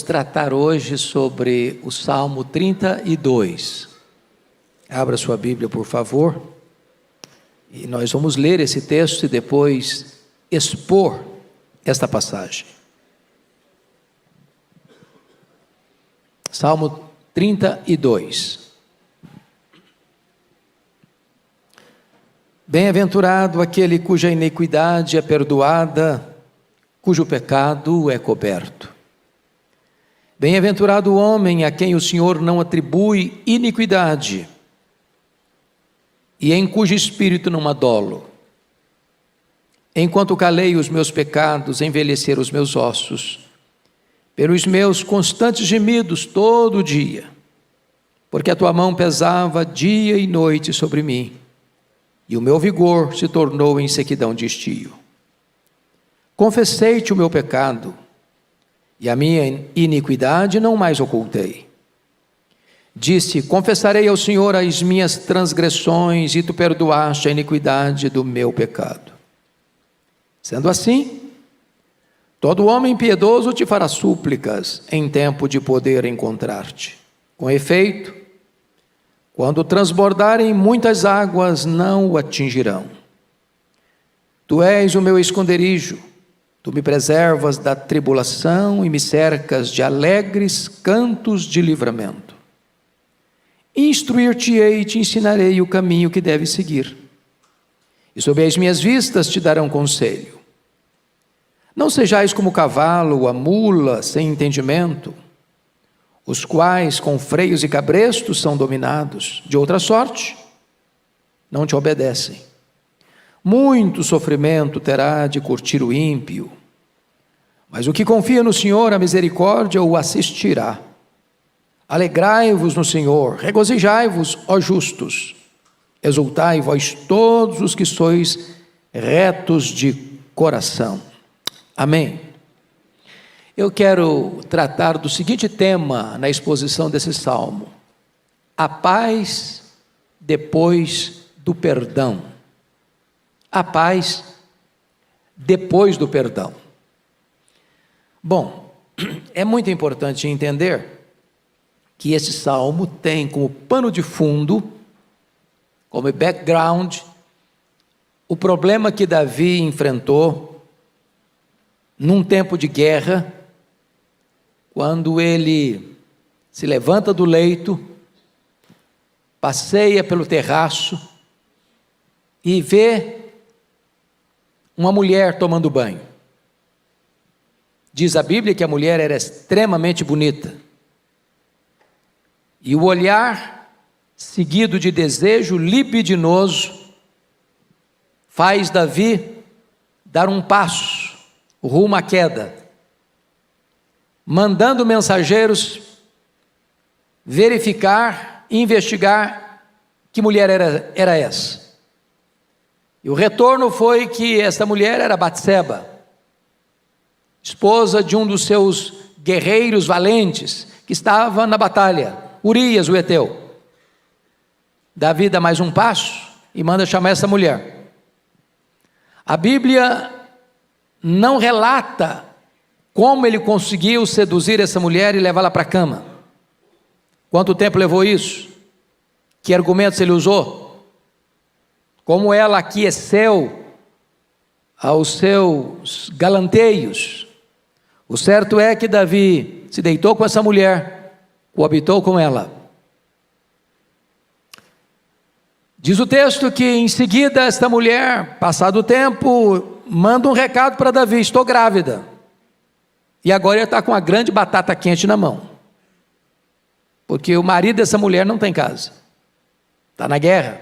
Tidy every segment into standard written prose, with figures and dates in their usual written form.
Tratar hoje sobre o Salmo 32. Abra sua Bíblia, por favor, e nós vamos ler esse texto e depois expor esta passagem. Salmo 32. Bem-aventurado aquele cuja iniquidade é perdoada, cujo pecado é coberto. Bem-aventurado o homem a quem o Senhor não atribui iniquidade e em cujo espírito não há dolo. Enquanto calei os meus pecados, envelheceram os meus ossos, pelos meus constantes gemidos todo dia, porque a tua mão pesava dia e noite sobre mim, e o meu vigor se tornou em sequidão de estio. Confessei-te o meu pecado, e a minha iniquidade não mais ocultei. Disse: confessarei ao Senhor as minhas transgressões, e tu perdoaste a iniquidade do meu pecado. Sendo assim, todo homem piedoso te fará súplicas em tempo de poder encontrar-te. Com efeito, quando transbordarem muitas águas, não o atingirão. Tu és o meu esconderijo. Tu me preservas da tribulação e me cercas de alegres cantos de livramento. Instruir-te-ei e te ensinarei o caminho que deves seguir, e sob as minhas vistas te darão conselho. Não sejais como o cavalo ou a mula sem entendimento, os quais com freios e cabrestos são dominados, de outra sorte não te obedecem. Muito sofrimento terá de curtir o ímpio, mas o que confia no Senhor, a misericórdia o assistirá. Alegrai-vos no Senhor, regozijai-vos, ó justos, exultai vós todos os que sois retos de coração. Amém. Eu quero tratar do seguinte tema na exposição desse salmo: a paz depois do perdão. A paz depois do perdão. Bom, é muito importante entender que esse salmo tem como pano de fundo, como background, o problema que Davi enfrentou num tempo de guerra, quando ele se levanta do leito, passeia pelo terraço e vê uma mulher tomando banho. Diz a Bíblia que a mulher era extremamente bonita. E o olhar, seguido de desejo libidinoso, faz Davi dar um passo rumo à queda, mandando mensageiros verificar e investigar que mulher era essa. E o retorno foi que esta mulher era Batseba, esposa de um dos seus guerreiros valentes, que estava na batalha, Urias, o heteu. Davi dá mais um passo e manda chamar essa mulher. A Bíblia não relata como ele conseguiu seduzir essa mulher e levá-la para a cama. Quanto tempo levou isso? Que argumentos ele usou? Como ela aqueceu aos seus galanteios. O certo é que Davi se deitou com essa mulher, coabitou com ela. Diz o texto que em seguida esta mulher, passado o tempo, manda um recado para Davi: estou grávida. E agora ele está com uma grande batata quente na mão, porque o marido dessa mulher não tem casa, está na guerra.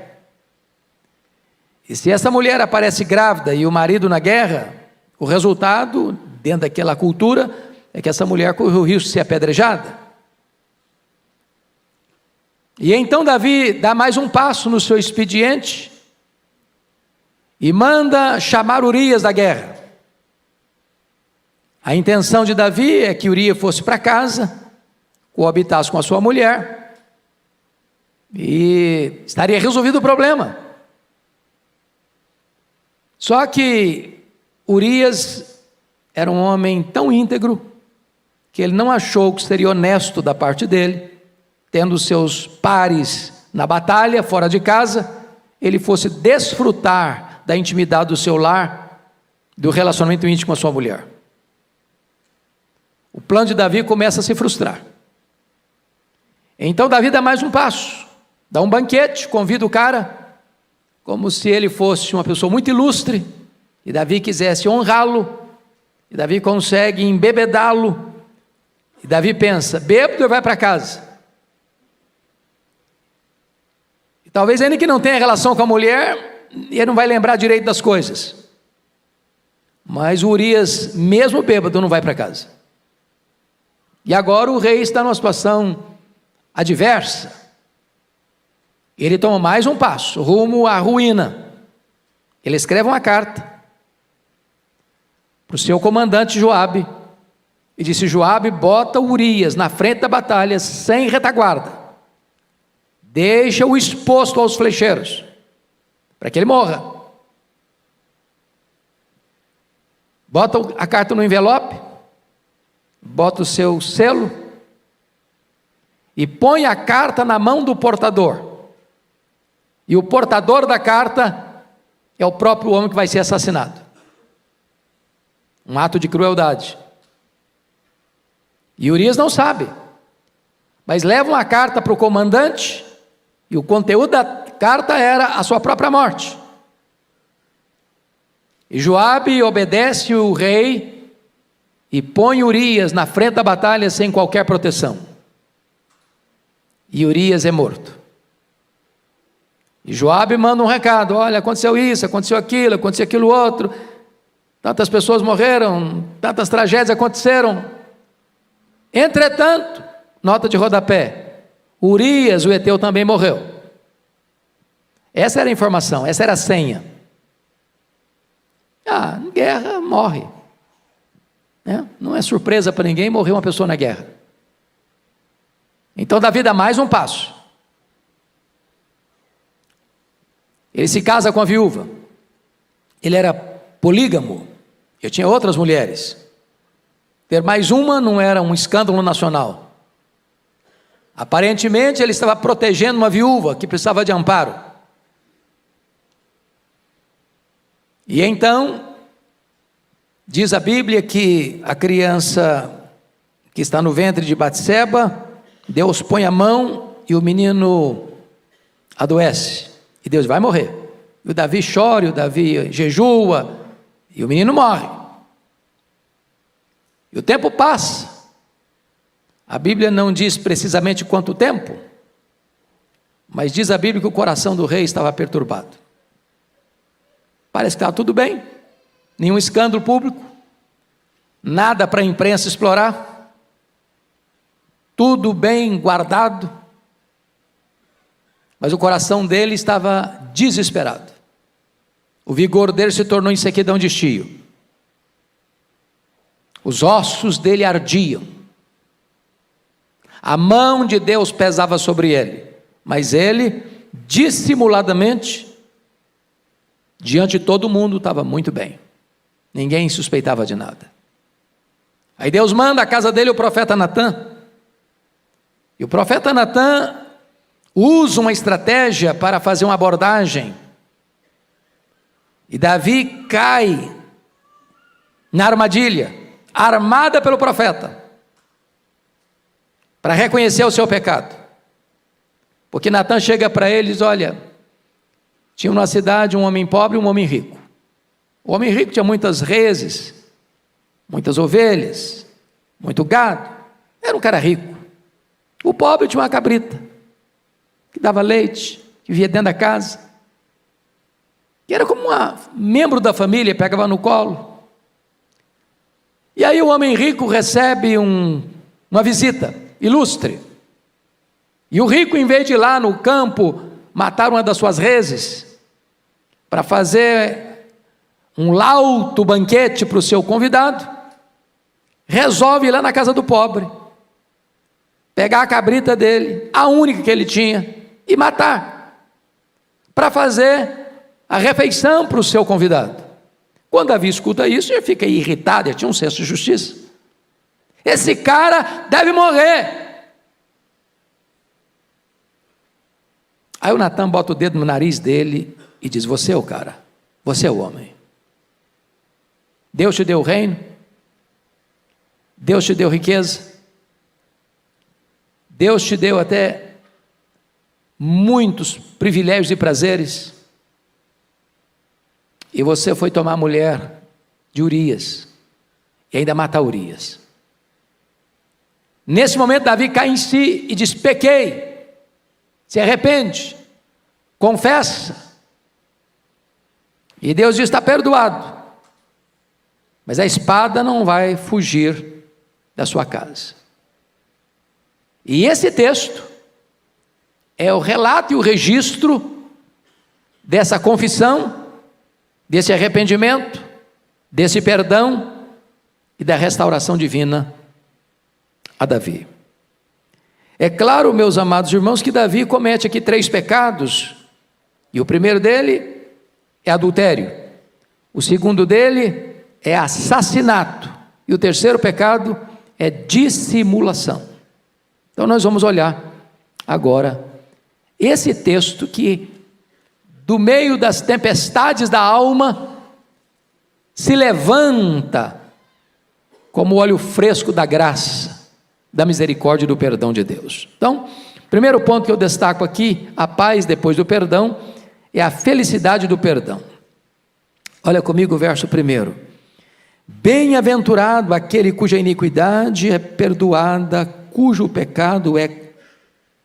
E se essa mulher aparece grávida e o marido na guerra, o resultado, dentro daquela cultura, é que essa mulher corre o risco de ser apedrejada. E então Davi dá mais um passo no seu expediente e manda chamar Urias da guerra. A intenção de Davi é que Urias fosse para casa, coabitasse com a sua mulher e estaria resolvido o problema. Só que Urias era um homem tão íntegro que ele não achou que seria honesto da parte dele, tendo seus pares na batalha, fora de casa, ele fosse desfrutar da intimidade do seu lar, do relacionamento íntimo com a sua mulher. O plano de Davi começa a se frustrar. Então Davi dá mais um passo, dá um banquete, convida o cara, como se ele fosse uma pessoa muito ilustre, e Davi quisesse honrá-lo, e Davi consegue embebedá-lo, e Davi pensa, bêbado e vai para casa. E talvez ele que não tenha relação com a mulher, ele não vai lembrar direito das coisas. Mas Urias, mesmo bêbado, não vai para casa. E agora o rei está numa situação adversa. Ele toma mais um passo, rumo à ruína. Ele escreve uma carta para o seu comandante Joabe, e disse: Joabe, bota Urias na frente da batalha, sem retaguarda, deixa-o exposto aos flecheiros, para que ele morra. Bota a carta no envelope, bota o seu selo, e põe a carta na mão do portador, e o portador da carta é o próprio homem que vai ser assassinado. Um ato de crueldade. E Urias não sabe, mas leva uma carta para o comandante, e o conteúdo da carta era a sua própria morte. E Joabe obedece o rei e põe Urias na frente da batalha sem qualquer proteção. E Urias é morto. E Joabe manda um recado: olha, aconteceu isso, aconteceu aquilo outro, tantas pessoas morreram, tantas tragédias aconteceram. Entretanto, nota de rodapé, Urias, o heteu, também morreu. Essa era a informação, essa era a senha. Em guerra morre, né? Não é surpresa para ninguém morrer uma pessoa na guerra. Então Davi dá mais um passo. Ele se casa com a viúva. Ele era polígamo, ele tinha outras mulheres. Ter mais uma não era um escândalo nacional. Aparentemente ele estava protegendo uma viúva que precisava de amparo. E então, diz a Bíblia que a criança que está no ventre de Batseba, Deus põe a mão e o menino adoece. E Deus vai morrer. E o Davi chora, o Davi jejua, e o menino morre. E o tempo passa. A Bíblia não diz precisamente quanto tempo, mas diz a Bíblia que o coração do rei estava perturbado. Parece que estava tudo bem, nenhum escândalo público, nada para a imprensa explorar, tudo bem guardado, mas o coração dele estava desesperado. O vigor dele se tornou em sequidão de estio. Os ossos dele ardiam. A mão de Deus pesava sobre ele, mas ele, dissimuladamente, diante de todo mundo, estava muito bem. Ninguém suspeitava de nada. Aí Deus manda à casa dele o profeta Natã. E o profeta Natã usa uma estratégia para fazer uma abordagem. E Davi cai na armadilha, armada pelo profeta, para reconhecer o seu pecado. Porque Natã chega para ele e diz: olha, tinha na cidade um homem pobre e um homem rico. O homem rico tinha muitas reses, muitas ovelhas, muito gado, era um cara rico. O pobre tinha uma cabrita, que dava leite, que vivia dentro da casa, que era como um membro da família, pegava no colo. E aí o homem rico recebe uma visita ilustre, e o rico, em vez de ir lá no campo matar uma das suas reses, para fazer um lauto banquete para o seu convidado, resolve ir lá na casa do pobre, pegar a cabrita dele, a única que ele tinha, e matar, para fazer a refeição para o seu convidado. Quando Davi escuta isso, ele fica irritado, ele tinha um senso de justiça. Esse cara deve morrer. Aí o Natan bota o dedo no nariz dele e diz: você é o cara, você é o homem. Deus te deu o reino, Deus te deu riqueza, Deus te deu até muitos privilégios e prazeres, e você foi tomar a mulher de Urias, e ainda matar Urias. Nesse momento Davi cai em si e diz: pequei, se arrepende, confessa, e Deus diz: está perdoado, mas a espada não vai fugir da sua casa. E esse texto é o relato e o registro dessa confissão, desse arrependimento, desse perdão e da restauração divina a Davi. É claro, meus amados irmãos, que Davi comete aqui 3 pecados, e o primeiro dele é adultério, o segundo dele é assassinato, e o terceiro pecado é dissimulação. Então nós vamos olhar agora esse texto que, do meio das tempestades da alma, se levanta como o óleo fresco da graça, da misericórdia e do perdão de Deus. Então, primeiro ponto que eu destaco aqui: a paz depois do perdão é a felicidade do perdão. Olha comigo o verso 1. Bem-aventurado aquele cuja iniquidade é perdoada, cujo pecado é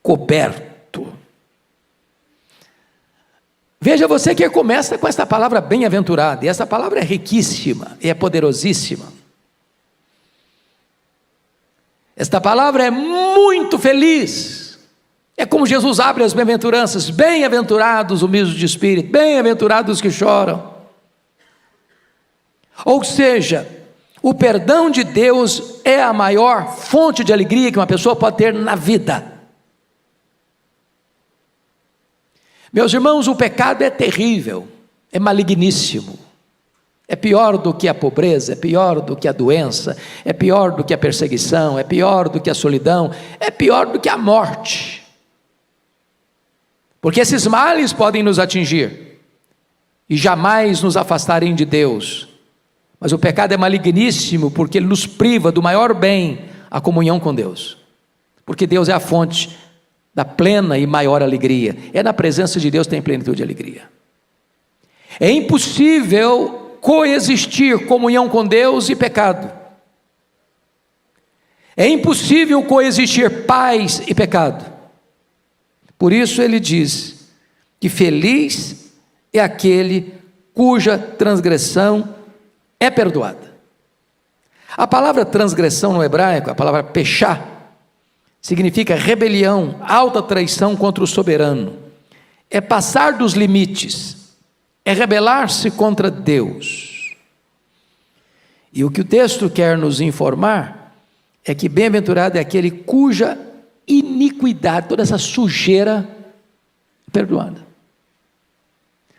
coberto. Veja você que começa com esta palavra bem-aventurado, e essa palavra é riquíssima, e é poderosíssima. Esta palavra é muito feliz. É como Jesus abre as bem-aventuranças: bem-aventurados os humildes de espírito, bem-aventurados os que choram. Ou seja, o perdão de Deus é a maior fonte de alegria que uma pessoa pode ter na vida. Meus irmãos, o pecado é terrível, é maligníssimo, é pior do que a pobreza, é pior do que a doença, é pior do que a perseguição, é pior do que a solidão, é pior do que a morte, porque esses males podem nos atingir e jamais nos afastarem de Deus. Mas o pecado é maligníssimo porque ele nos priva do maior bem, a comunhão com Deus, porque Deus é a fonte da plena e maior alegria. É na presença de Deus que tem plenitude de alegria. É impossível coexistir comunhão com Deus e pecado. É impossível coexistir paz e pecado. Por isso ele diz que feliz é aquele cuja transgressão é perdoada. A palavra transgressão no hebraico, a palavra pechá, significa rebelião, alta traição contra o soberano. É passar dos limites, é rebelar-se contra Deus. E o que o texto quer nos informar é que bem-aventurado é aquele cuja iniquidade, toda essa sujeira é perdoada.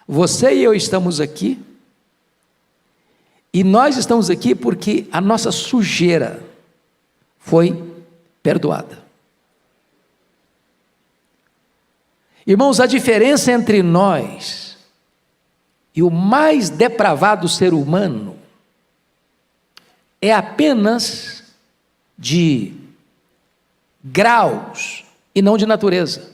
Você e eu estamos aqui, e nós estamos aqui porque a nossa sujeira foi perdoada. Irmãos, a diferença entre nós e o mais depravado ser humano é apenas de graus e não de natureza.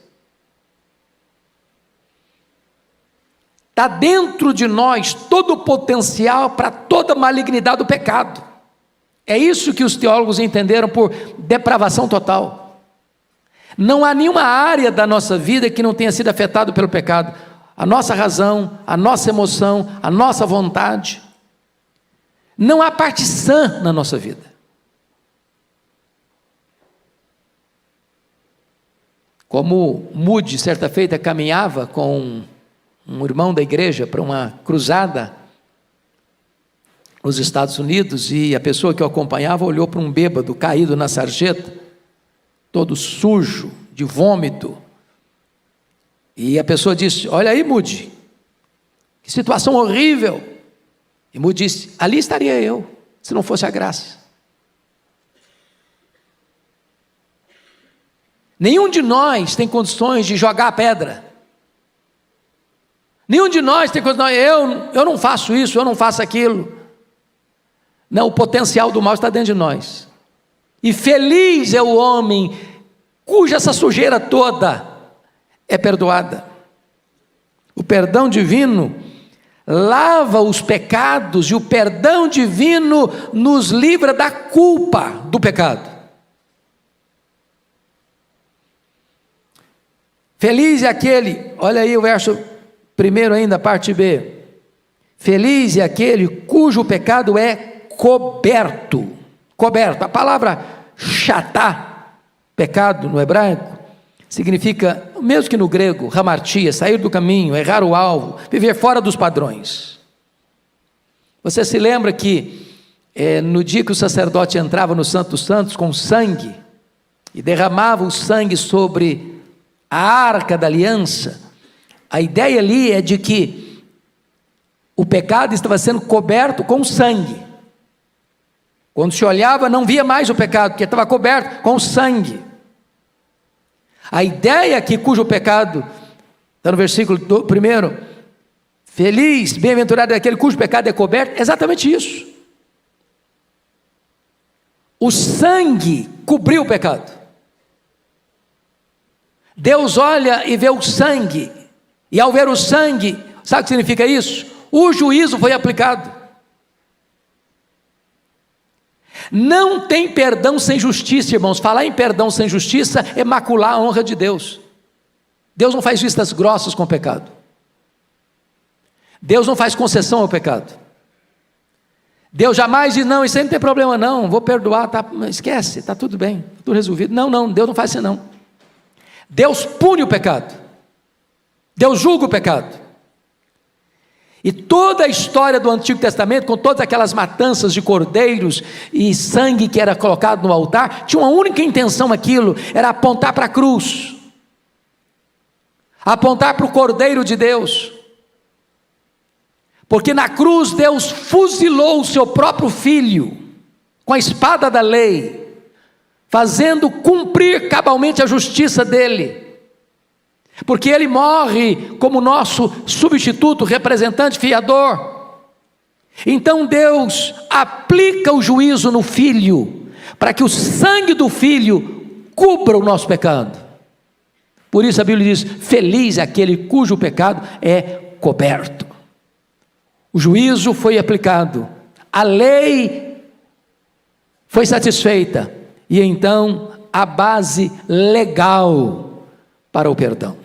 Está dentro de nós todo o potencial para toda a malignidade do pecado. É isso que os teólogos entenderam por depravação total. Não há nenhuma área da nossa vida que não tenha sido afetada pelo pecado. A nossa razão, a nossa emoção, a nossa vontade. Não há parte sã na nossa vida. Como Moody, certa feita, caminhava com um irmão da igreja para uma cruzada nos Estados Unidos, e a pessoa que o acompanhava olhou para um bêbado caído na sarjeta, todo sujo, de vômito, e a pessoa disse: olha aí, Moody, que situação horrível. E Moody disse: ali estaria eu, se não fosse a graça. Nenhum de nós tem condições de jogar a pedra. Nenhum de nós tem condições, eu não faço isso, eu não faço aquilo. Não, o potencial do mal está dentro de nós. E feliz é o homem cuja essa sujeira toda é perdoada. O perdão divino lava os pecados, e o perdão divino nos livra da culpa do pecado. Feliz é aquele, olha aí o verso primeiro ainda, parte B. Feliz é aquele cujo pecado é coberto. Coberto, a palavra chatá, pecado no hebraico, significa, mesmo que no grego, hamartia, sair do caminho, errar o alvo, viver fora dos padrões. Você se lembra que no dia que o sacerdote entrava no Santo dos Santos com sangue, e derramava o sangue sobre a arca da aliança, a ideia ali é de que o pecado estava sendo coberto com sangue. Quando se olhava, não via mais o pecado, porque estava coberto com sangue. A ideia aqui, cujo pecado, está no versículo 1, feliz, bem-aventurado é aquele cujo pecado é coberto, é exatamente isso. O sangue cobriu o pecado. Deus olha e vê o sangue, e ao ver o sangue, sabe o que significa isso? O juízo foi aplicado. Não tem perdão sem justiça, irmãos. Falar em perdão sem justiça é macular a honra de Deus. Deus não faz vistas grossas com o pecado. Deus não faz concessão ao pecado. Deus jamais diz, não, isso aí não tem problema não, vou perdoar, tá, esquece, está tudo bem, tá tudo resolvido. Não, Deus não faz isso não. Deus pune o pecado. Deus julga o pecado. E toda a história do Antigo Testamento, com todas aquelas matanças de cordeiros e sangue que era colocado no altar, tinha uma única intenção aquilo, era apontar para a cruz, apontar para o Cordeiro de Deus, porque na cruz Deus fuzilou o seu próprio Filho, com a espada da lei, fazendo cumprir cabalmente a justiça dele, porque ele morre como nosso substituto, representante, fiador. Então Deus aplica o juízo no Filho, para que o sangue do Filho cubra o nosso pecado. Por isso a Bíblia diz, feliz é aquele cujo pecado é coberto. O juízo foi aplicado, a lei foi satisfeita, e então a base legal para o perdão.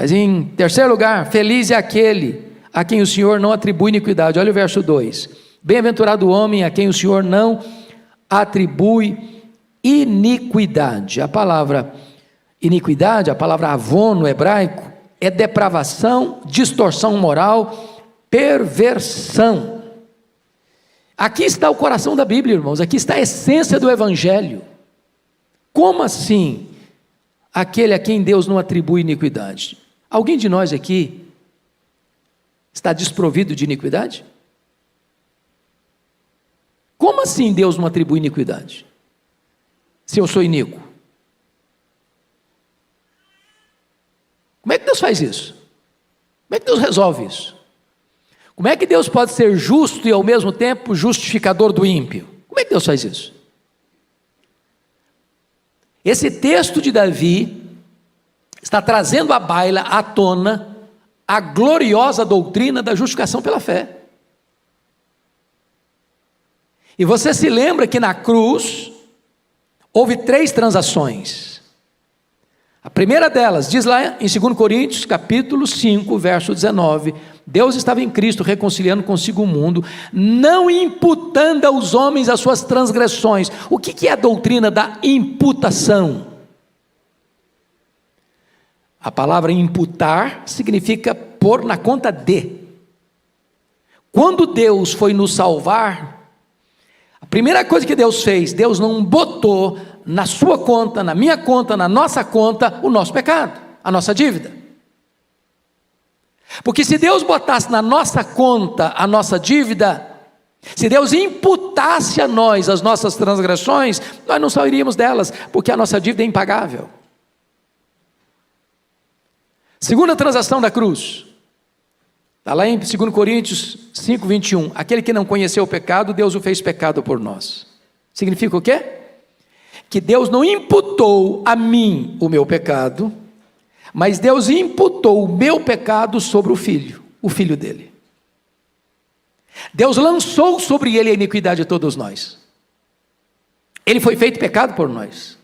Mas em terceiro lugar, feliz é aquele a quem o Senhor não atribui iniquidade. Olha o verso 2. Bem-aventurado o homem a quem o Senhor não atribui iniquidade. A palavra iniquidade, a palavra avon no hebraico, é depravação, distorção moral, perversão. Aqui está o coração da Bíblia, irmãos. Aqui está a essência do Evangelho. Como assim aquele a quem Deus não atribui iniquidade? Alguém de nós aqui está desprovido de iniquidade? Como assim Deus não atribui iniquidade? Se eu sou iníquo? Como é que Deus faz isso? Como é que Deus resolve isso? Como é que Deus pode ser justo e ao mesmo tempo justificador do ímpio? Como é que Deus faz isso? Esse texto de Davi está trazendo à baila, à tona, a gloriosa doutrina da justificação pela fé. E você se lembra que na cruz houve 3 transações. A primeira delas, diz lá em 2 Coríntios, capítulo 5, verso 19, Deus estava em Cristo reconciliando consigo o mundo, não imputando aos homens as suas transgressões. O que é a doutrina da imputação? A palavra imputar significa pôr na conta de. Quando Deus foi nos salvar, a primeira coisa que Deus fez, Deus não botou na sua conta, na minha conta, na nossa conta, o nosso pecado, a nossa dívida. Porque se Deus botasse na nossa conta a nossa dívida, Se Deus imputasse a nós as nossas transgressões, nós não sairíamos delas, porque a nossa dívida é impagável. Segunda transação da cruz, está lá em 2 Coríntios 5, 21. Aquele que não conheceu o pecado, Deus o fez pecado por nós. Significa o quê? Que Deus não imputou a mim o meu pecado, mas Deus imputou o meu pecado sobre o filho dele. Deus lançou sobre ele a iniquidade de todos nós. Ele foi feito pecado por nós.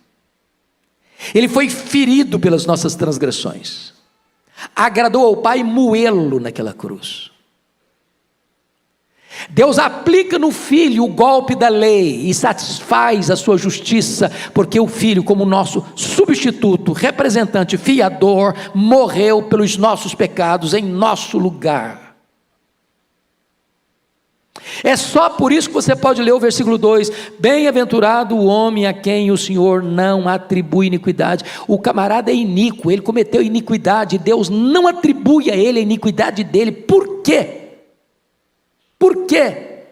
Ele foi ferido pelas nossas transgressões. Agradou ao Pai moê-lo naquela cruz. Deus aplica no Filho o golpe da lei e satisfaz a sua justiça, porque o Filho, como nosso substituto, representante, fiador, morreu pelos nossos pecados em nosso lugar. É só por isso que você pode ler o versículo 2, bem-aventurado o homem a quem o Senhor não atribui iniquidade. O camarada é iníquo, ele cometeu iniquidade, Deus não atribui a ele a iniquidade dele. Por quê? Por quê?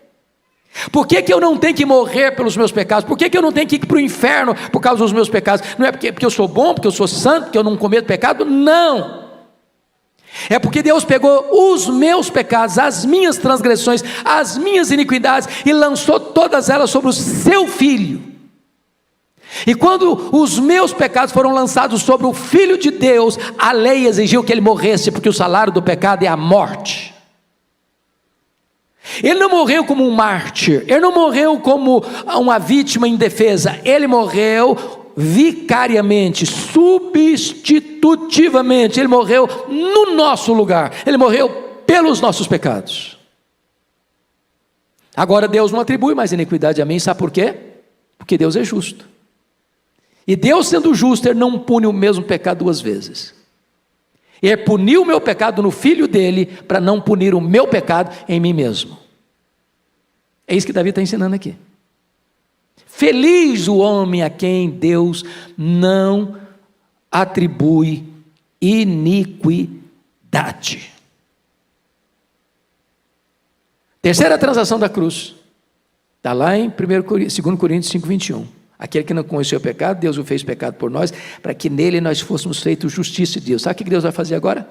Por que eu não tenho que morrer pelos meus pecados? Por que eu não tenho que ir para o inferno por causa dos meus pecados? Não é porque eu sou bom, porque eu sou santo, porque eu não cometo pecado? Não! É porque Deus pegou os meus pecados, as minhas transgressões, as minhas iniquidades e lançou todas elas sobre o seu Filho. E quando os meus pecados foram lançados sobre o Filho de Deus, a lei exigiu que ele morresse, porque o salário do pecado é a morte. Ele não morreu como um mártir, ele não morreu como uma vítima indefesa, ele morreu vicariamente, substitutivamente, ele morreu no nosso lugar, ele morreu pelos nossos pecados. Agora Deus não atribui mais iniquidade a mim, sabe por quê? Porque Deus é justo, e Deus sendo justo, ele não pune o mesmo pecado duas vezes. Ele puniu o meu pecado no Filho dele, para não punir o meu pecado em mim mesmo. É isso que Davi está ensinando aqui. Feliz o homem a quem Deus não atribui iniquidade. Terceira transação da cruz, está lá em 2 Coríntios 5, 21. Aquele que não conheceu o pecado, Deus o fez pecado por nós, para que nele nós fôssemos feitos justiça de Deus. Sabe o que Deus vai fazer agora?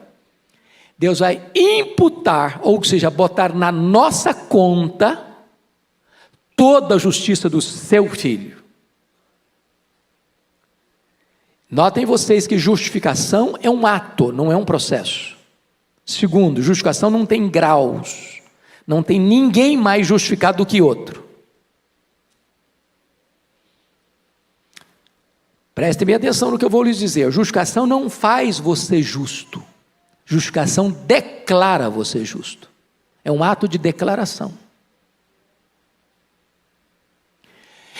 Deus vai imputar, ou seja, botar na nossa conta toda a justiça do seu Filho. Notem vocês que justificação é um ato, não é um processo. Segundo, justificação não tem graus, não tem ninguém mais justificado do que outro. Prestem bem atenção no que eu vou lhes dizer. Justificação não faz você justo, justificação declara você justo, é um ato de declaração.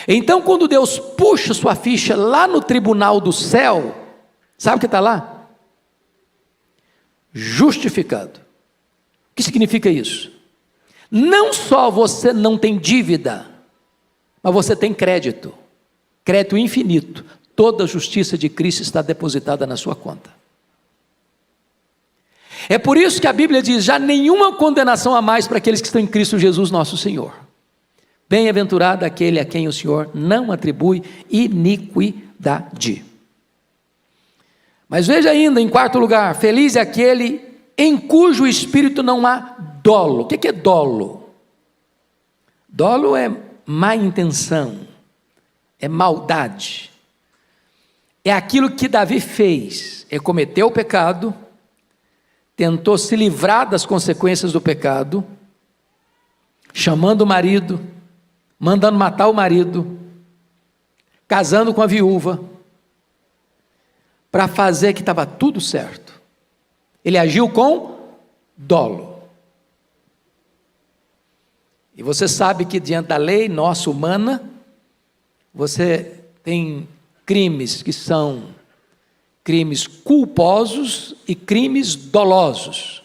Então, quando Deus puxa sua ficha lá no tribunal do céu, sabe o que está lá? Justificado. O que significa isso? Não só você não tem dívida, mas você tem crédito, crédito infinito. Toda a justiça de Cristo está depositada na sua conta. É por isso que a Bíblia diz, já nenhuma condenação a mais para aqueles que estão em Cristo Jesus nosso Senhor. Bem-aventurado aquele a quem o Senhor não atribui iniquidade. Mas veja ainda, em quarto lugar, feliz é aquele em cujo espírito não há dolo. O que é dolo? Dolo é má intenção, é maldade. É aquilo que Davi fez, ele cometeu o pecado, tentou se livrar das consequências do pecado, chamando o marido, mandando matar o marido, casando com a viúva, para fazer que estava tudo certo. Ele agiu com dolo. E você sabe que diante da lei nossa humana, você tem crimes que são crimes culposos e crimes dolosos.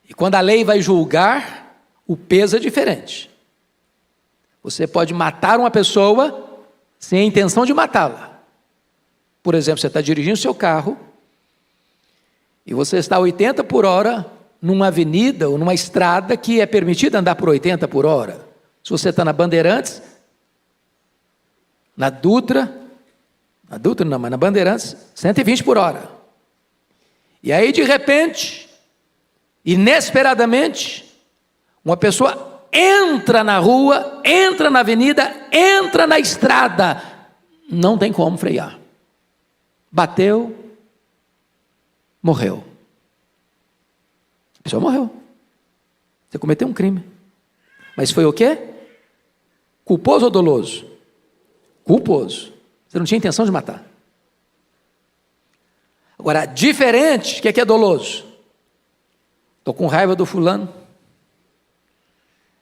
E quando a lei vai julgar, o peso é diferente. Você pode matar uma pessoa sem a intenção de matá-la. Por exemplo, você está dirigindo o seu carro e você está a 80 por hora numa avenida ou numa estrada que é permitido andar por 80 por hora. Se você está na Bandeirantes, na Dutra não, mas na Bandeirantes, 120 por hora. E aí, de repente, inesperadamente, uma pessoa entra na rua, entra na avenida, entra na estrada. Não tem como frear. Bateu, morreu. A pessoa morreu. Você cometeu um crime. Mas foi o quê? Culposo ou doloso? Culposo. Você não tinha intenção de matar. Agora, diferente, o que é doloso? Estou com raiva do fulano,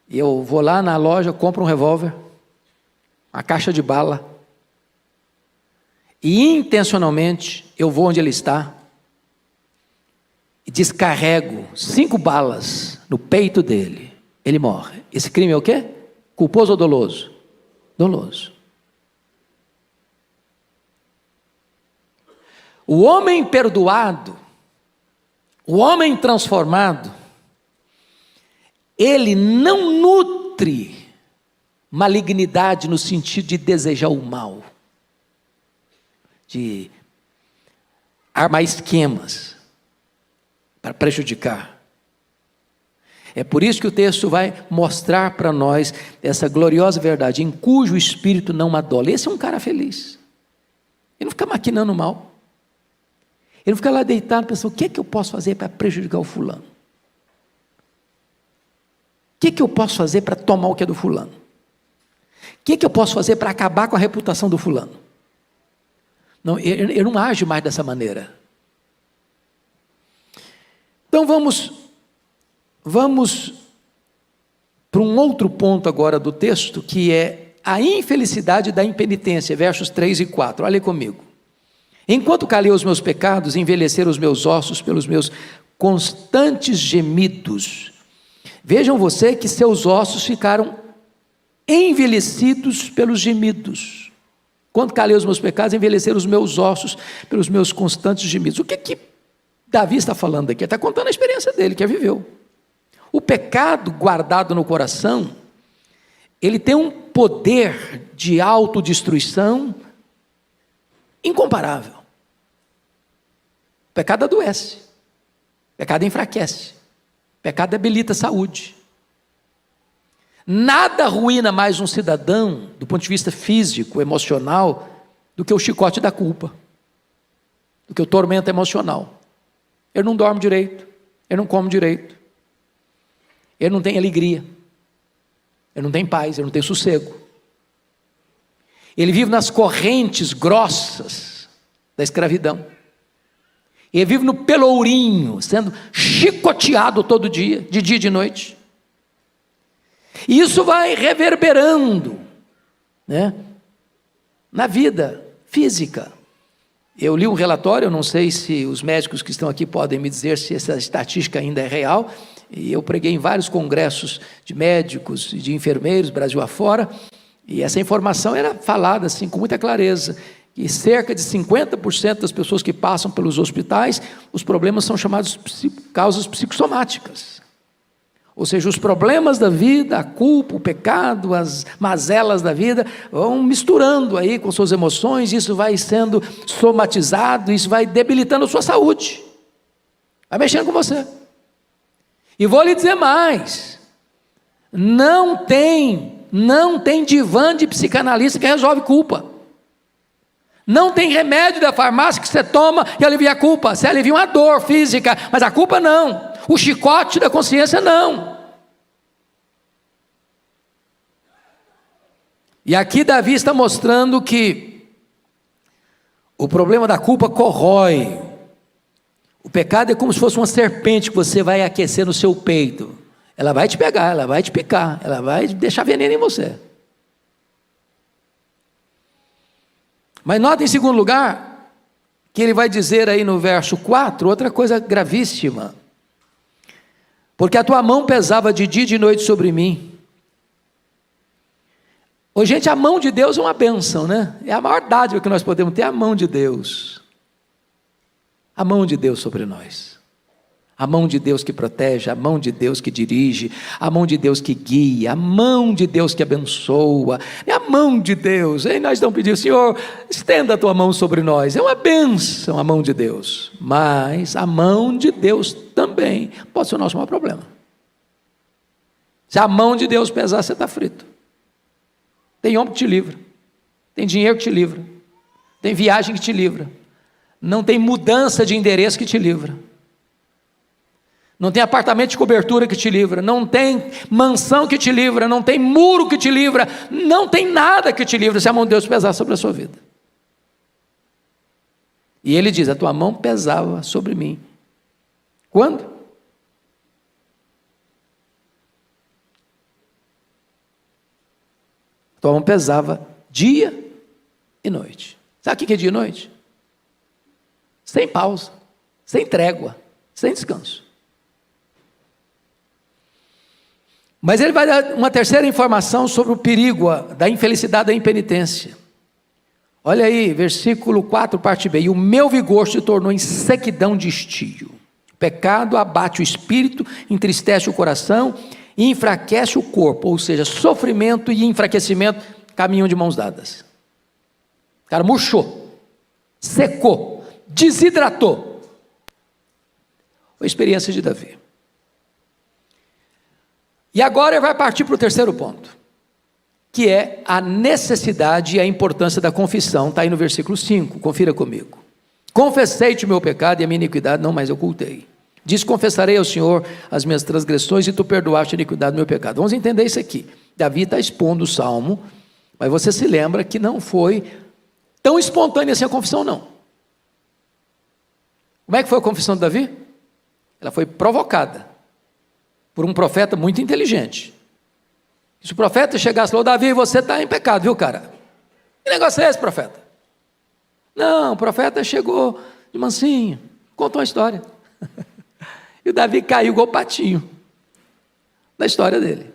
e eu vou lá na loja, compro um revólver, uma caixa de bala, e intencionalmente eu vou onde ele está, e descarrego 5 balas no peito dele, ele morre. Esse crime é o quê? Culposo ou doloso? Doloso. O homem perdoado, o homem transformado, ele não nutre malignidade no sentido de desejar o mal, de armar esquemas para prejudicar. É por isso que o texto vai mostrar para nós essa gloriosa verdade, em cujo espírito não adole. Esse é um cara feliz. Ele não fica maquinando mal. Ele não fica lá deitado pensando, o que é que eu posso fazer para prejudicar o fulano? O que é que eu posso fazer para tomar o que é do fulano? O que é que eu posso fazer para acabar com a reputação do fulano? Não, ele não age mais dessa maneira. Então vamos para um outro ponto agora do texto, que é a infelicidade da impenitência, versos 3 e 4. Olha comigo. Enquanto calei os meus pecados, envelheceram os meus ossos pelos meus constantes gemidos. Vejam você que seus ossos ficaram envelhecidos pelos gemidos. Quando calei os meus pecados, envelheceram os meus ossos pelos meus constantes gemidos. O que Davi está falando aqui? Ele está contando a experiência dele, que viveu. O pecado guardado no coração, ele tem um poder de autodestruição incomparável. O pecado adoece, o pecado enfraquece, o pecado debilita a saúde. Nada arruína mais um cidadão, do ponto de vista físico, emocional, do que o chicote da culpa, do que o tormento emocional. Ele não dorme direito, ele não come direito, ele não tem alegria, ele não tem paz, ele não tem sossego. Ele vive nas correntes grossas da escravidão. Ele vive no pelourinho, sendo chicoteado todo dia, de dia e de noite. E isso vai reverberando, né, na vida física. Eu li um relatório, eu não sei se os médicos que estão aqui podem me dizer se essa estatística ainda é real, e eu preguei em vários congressos de médicos e de enfermeiros, Brasil afora, e essa informação era falada assim com muita clareza, que cerca de 50% das pessoas que passam pelos hospitais, os problemas são chamados causas psicossomáticas. Ou seja, os problemas da vida, a culpa, o pecado, as mazelas da vida, vão misturando aí com suas emoções, isso vai sendo somatizado, isso vai debilitando a sua saúde, vai mexendo com você. E vou lhe dizer mais, não tem divã de psicanalista que resolve culpa. Não tem remédio da farmácia que você toma e alivia a culpa. Você alivia uma dor física, mas a culpa não. O chicote da consciência não. E aqui Davi está mostrando que o problema da culpa corrói. O pecado é como se fosse uma serpente que você vai aquecer no seu peito. Ela vai te pegar, ela vai te picar, ela vai deixar veneno em você. Mas nota em segundo lugar, que ele vai dizer aí no verso 4, outra coisa gravíssima. Porque a tua mão pesava de dia e de noite sobre mim. Ô, gente, a mão de Deus é uma bênção, né? É a maior dádiva que nós podemos ter, a mão de Deus. A mão de Deus sobre nós. A mão de Deus que protege, a mão de Deus que dirige, a mão de Deus que guia, a mão de Deus que abençoa, é a mão de Deus. E nós não pedimos, Senhor, estenda a tua mão sobre nós. É uma bênção a mão de Deus, mas a mão de Deus também pode ser o nosso maior problema. Se a mão de Deus pesar, você está frito. Tem homem que te livra, tem dinheiro que te livra, tem viagem que te livra, não tem mudança de endereço que te livra, não tem apartamento de cobertura que te livra, não tem mansão que te livra, não tem muro que te livra, não tem nada que te livra se a mão de Deus pesar sobre a sua vida. E ele diz, a tua mão pesava sobre mim. Quando? A tua mão pesava dia e noite. Sabe o que é dia e noite? Sem pausa, sem trégua, sem descanso. Mas ele vai dar uma terceira informação sobre o perigo da infelicidade da impenitência. Olha aí, versículo 4, parte B. E o meu vigor se tornou em sequidão de estio. O pecado abate o espírito, entristece o coração e enfraquece o corpo. Ou seja, sofrimento e enfraquecimento caminham de mãos dadas. O cara murchou, secou, desidratou. Foi a experiência de Davi. E agora ele vai partir para o terceiro ponto, que é a necessidade e a importância da confissão. Está aí no versículo 5, confira comigo. Confessei-te o meu pecado e a minha iniquidade não mais ocultei. Diz, confessarei ao Senhor as minhas transgressões e tu perdoaste a iniquidade do meu pecado. Vamos entender isso aqui. Davi está expondo o salmo, mas você se lembra que não foi tão espontânea assim a confissão, não. Como é que foi a confissão de Davi? Ela foi provocada por um profeta muito inteligente. Se o profeta chegasse lá, ô Davi, você está em pecado, viu, cara? Que negócio é esse, profeta? Não, o profeta chegou de mansinho, contou uma história. E o Davi caiu igual o patinho na história dele.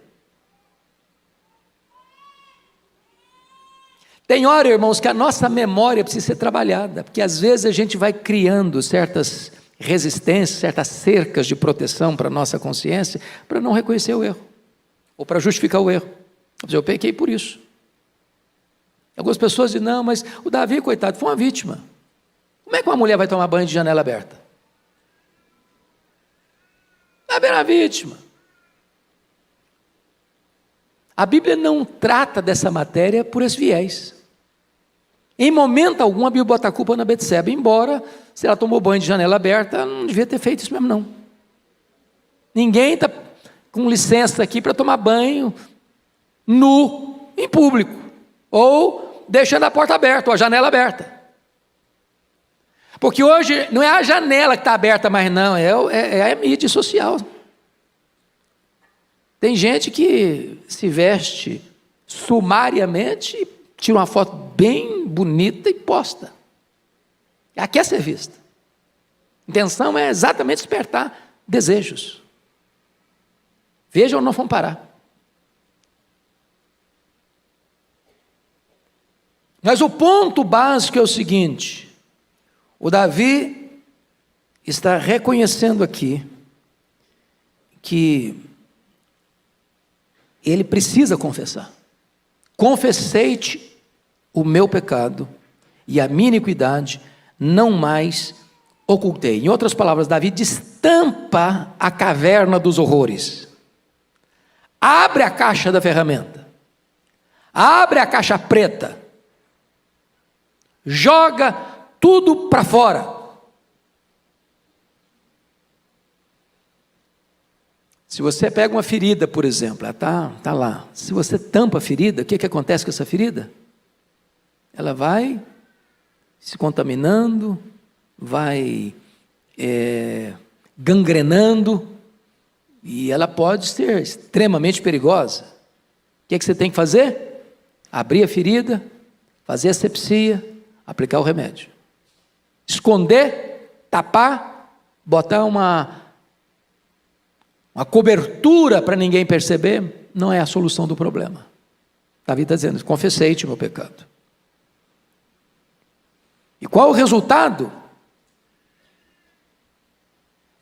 Tem hora, irmãos, que a nossa memória precisa ser trabalhada, porque às vezes a gente vai criando certas resistências, certas cercas de proteção para a nossa consciência, para não reconhecer o erro, ou para justificar o erro. Eu pequei por isso. Algumas pessoas dizem, não, mas o Davi, coitado, foi uma vítima. Como é que uma mulher vai tomar banho de janela aberta? Davi era vítima. A Bíblia não trata dessa matéria por esse viés. Em momento algum a Bíblia bota a culpa na Betseba, embora, se ela tomou banho de janela aberta, ela não devia ter feito isso mesmo, não. Ninguém está com licença aqui para tomar banho nu, em público, ou deixando a porta aberta, ou a janela aberta. Porque hoje não é a janela que está aberta mais não, é a mídia social. Tem gente que se veste sumariamente, tira uma foto bem bonita e posta. Ela quer ser vista. A intenção é exatamente despertar desejos. Vejam, não vão parar. Mas o ponto básico é o seguinte: o Davi está reconhecendo aqui que ele precisa confessar. Confessei-te o meu pecado e a minha iniquidade não mais ocultei. Em outras palavras, Davi destampa a caverna dos horrores. Abre a caixa da ferramenta. Abre a caixa preta. Joga tudo para fora. Se você pega uma ferida, por exemplo, ela tá lá. Se você tampa a ferida, o que acontece com essa ferida? Ela vai se contaminando, vai gangrenando, e ela pode ser extremamente perigosa. O que você tem que fazer? Abrir a ferida, fazer asepsia, aplicar o remédio. Esconder, tapar, botar uma cobertura para ninguém perceber, não é a solução do problema. Davi está dizendo, confessei-te o meu pecado. E qual o resultado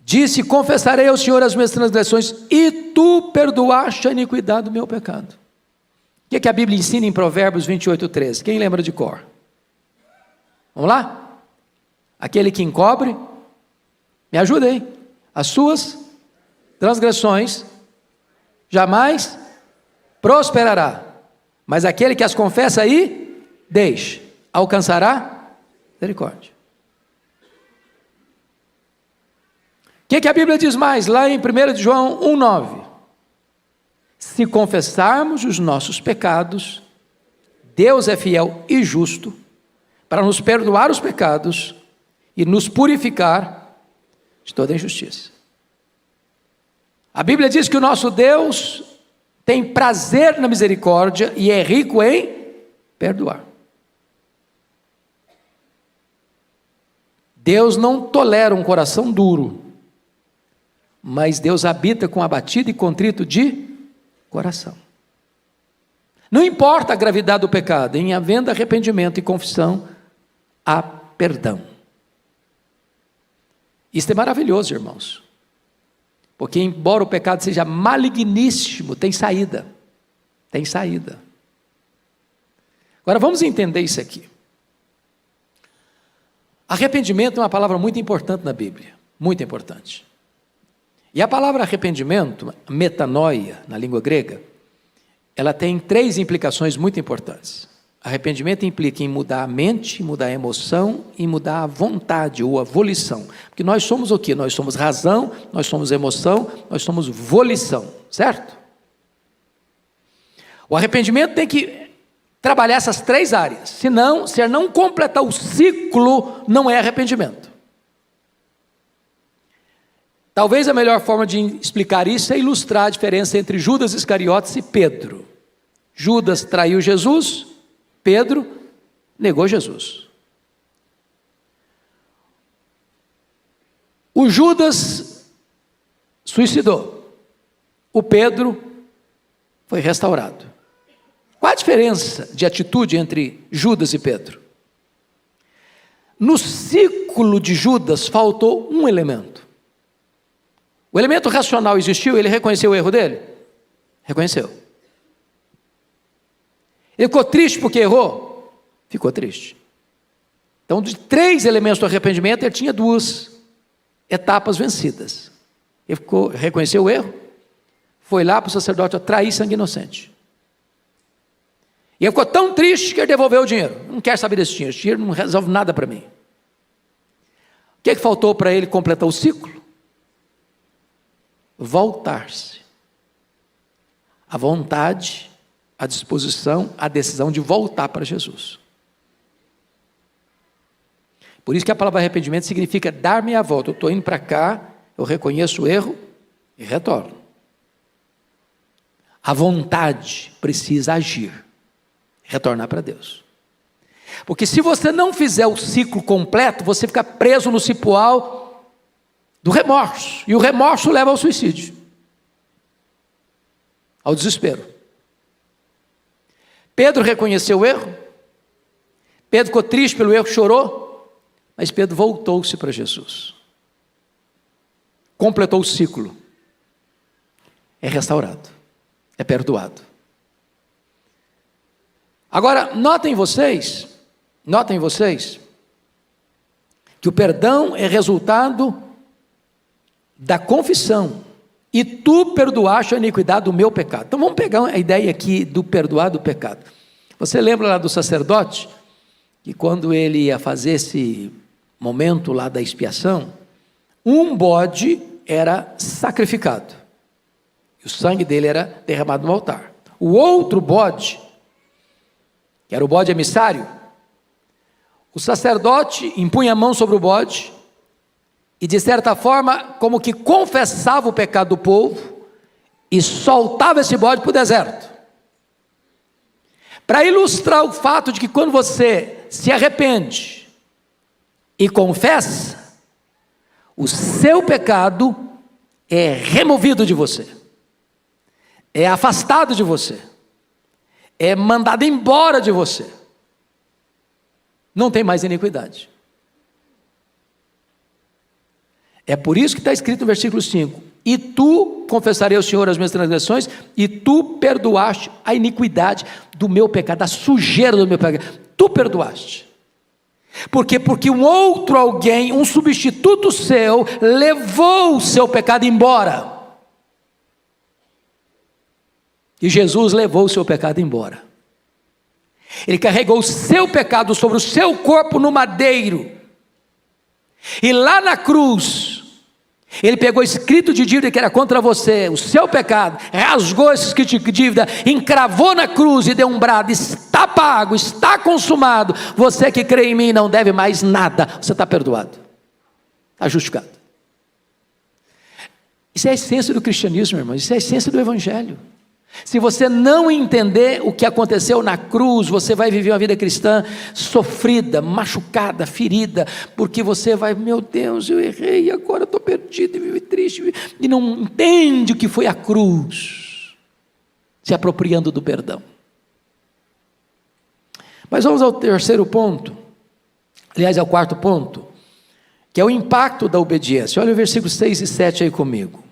Disse: confessarei ao Senhor as minhas transgressões, e tu perdoaste a iniquidade do meu pecado. O que a Bíblia ensina em Provérbios 28:13? Quem lembra de cor? Vamos lá? Aquele que encobre, me ajuda aí, as suas transgressões jamais prosperará, mas aquele que as confessa aí, deixe, alcançará misericórdia. O que a Bíblia diz mais? Lá em 1 João 1,9: se confessarmos os nossos pecados, Deus é fiel e justo para nos perdoar os pecados e nos purificar de toda injustiça. A Bíblia diz que o nosso Deus tem prazer na misericórdia e é rico em perdoar. Deus não tolera um coração duro, mas Deus habita com abatido e contrito de coração. Não importa a gravidade do pecado, em havendo arrependimento e confissão, há perdão. Isso é maravilhoso, irmãos, porque embora o pecado seja maligníssimo, tem saída, tem saída. Agora vamos entender isso aqui. Arrependimento é uma palavra muito importante na Bíblia, muito importante. E a palavra arrependimento, metanoia, na língua grega, ela tem 3 implicações muito importantes. Arrependimento implica em mudar a mente, mudar a emoção e mudar a vontade ou a volição. Porque nós somos o quê? Nós somos razão, nós somos emoção, nós somos volição, certo? O arrependimento tem que trabalhar essas 3 áreas, senão, se não completar o ciclo, não é arrependimento. Talvez a melhor forma de explicar isso é ilustrar a diferença entre Judas Iscariotes e Pedro. Judas traiu Jesus, Pedro negou Jesus. O Judas suicidou, o Pedro foi restaurado. Qual a diferença de atitude entre Judas e Pedro? No ciclo de Judas faltou um elemento. O elemento racional existiu, ele reconheceu o erro dele? Reconheceu. Ele ficou triste porque errou? Ficou triste. Então, de 3 elementos do arrependimento, ele tinha 2 etapas vencidas. Ele reconheceu o erro, foi lá para o sacerdote trair sangue inocente. E ele ficou tão triste que ele devolveu o dinheiro. Não quero saber desse dinheiro, esse dinheiro não resolve nada para mim. O que faltou para ele completar o ciclo? Voltar-se. A vontade, a disposição, a decisão de voltar para Jesus. Por isso que a palavra arrependimento significa dar meia volta. Eu estou indo para cá, eu reconheço o erro e retorno. A vontade precisa agir, retornar para Deus. Porque se você não fizer o ciclo completo, você fica preso no cipoal do remorso, e o remorso leva ao suicídio, ao desespero. Pedro reconheceu o erro, Pedro ficou triste pelo erro, chorou, mas Pedro voltou-se para Jesus, completou o ciclo, é restaurado, é perdoado. Agora, notem vocês, que o perdão é resultado da confissão, e tu perdoaste a iniquidade do meu pecado. Então vamos pegar a ideia aqui do perdoar do pecado. Você lembra lá do sacerdote, que quando ele ia fazer esse momento lá da expiação, um bode era sacrificado, e o sangue dele era derramado no altar. O outro bode, que era o bode emissário, o sacerdote impunha a mão sobre o bode, e de certa forma, como que confessava o pecado do povo, e soltava esse bode para o deserto. Para ilustrar o fato de que quando você se arrepende e confessa, o seu pecado é removido de você, é afastado de você, é mandado embora de você, não tem mais iniquidade. É por isso que está escrito no versículo 5: e tu confessarei ao Senhor as minhas transgressões, e tu perdoaste a iniquidade do meu pecado, a sujeira do meu pecado, tu perdoaste. Por quê? Porque um outro alguém, um substituto seu, levou o seu pecado embora. E Jesus levou o seu pecado embora. Ele carregou o seu pecado sobre o seu corpo no madeiro. E lá na cruz, ele pegou escrito de dívida que era contra você, o seu pecado, rasgou esse escrito de dívida, encravou na cruz e deu um brado: está pago, está consumado. Você que crê em mim não deve mais nada, você está perdoado, está justificado. Isso é a essência do cristianismo, irmão, isso é a essência do evangelho. Se você não entender o que aconteceu na cruz, você vai viver uma vida cristã sofrida, machucada, ferida, porque você vai: meu Deus, eu errei, agora estou perdido e vivo triste, e não entende o que foi a cruz, se apropriando do perdão. Mas vamos ao terceiro ponto, aliás, ao quarto ponto, que é o impacto da obediência. Olha o versículo 6 e 7 aí comigo.